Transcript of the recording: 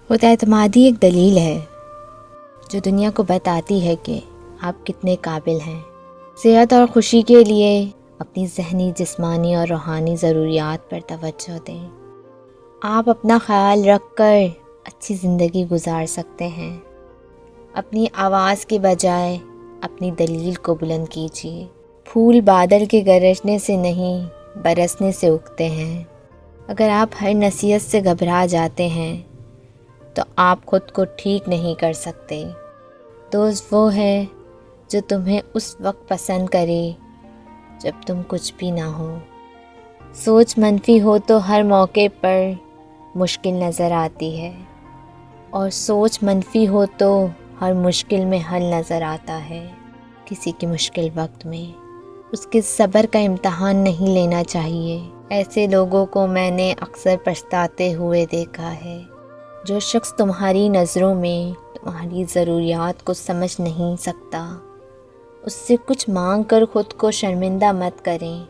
خود اعتمادی ایک دلیل ہے جو دنیا کو بتاتی ہے کہ آپ کتنے قابل ہیں۔ صحت اور خوشی کے لیے اپنی ذہنی، جسمانی اور روحانی ضروریات پر توجہ دیں۔ آپ اپنا خیال رکھ کر اچھی زندگی گزار سکتے ہیں۔ اپنی آواز کے بجائے اپنی دلیل کو بلند کیجیے۔ پھول بادل کے گرجنے سے نہیں، برسنے سے اگتے ہیں۔ اگر آپ ہر نصیحت سے گھبرا جاتے ہیں تو آپ خود کو ٹھیک نہیں کر سکتے۔ دوست وہ ہے جو تمہیں اس وقت پسند کرے جب تم کچھ بھی نہ ہو۔ سوچ منفی ہو تو ہر موقع پر مشکل نظر آتی ہے، اور سوچ منفی ہو تو ہر مشکل میں حل نظر آتا ہے۔ کسی کے مشکل وقت میں اس کے صبر کا امتحان نہیں لینا چاہیے۔ ایسے لوگوں کو میں نے اکثر پچھتاتے ہوئے دیکھا ہے۔ جو شخص تمہاری نظروں میں تمہاری ضروریات کو سمجھ نہیں سکتا، اس سے کچھ مانگ کر خود کو شرمندہ مت کریں۔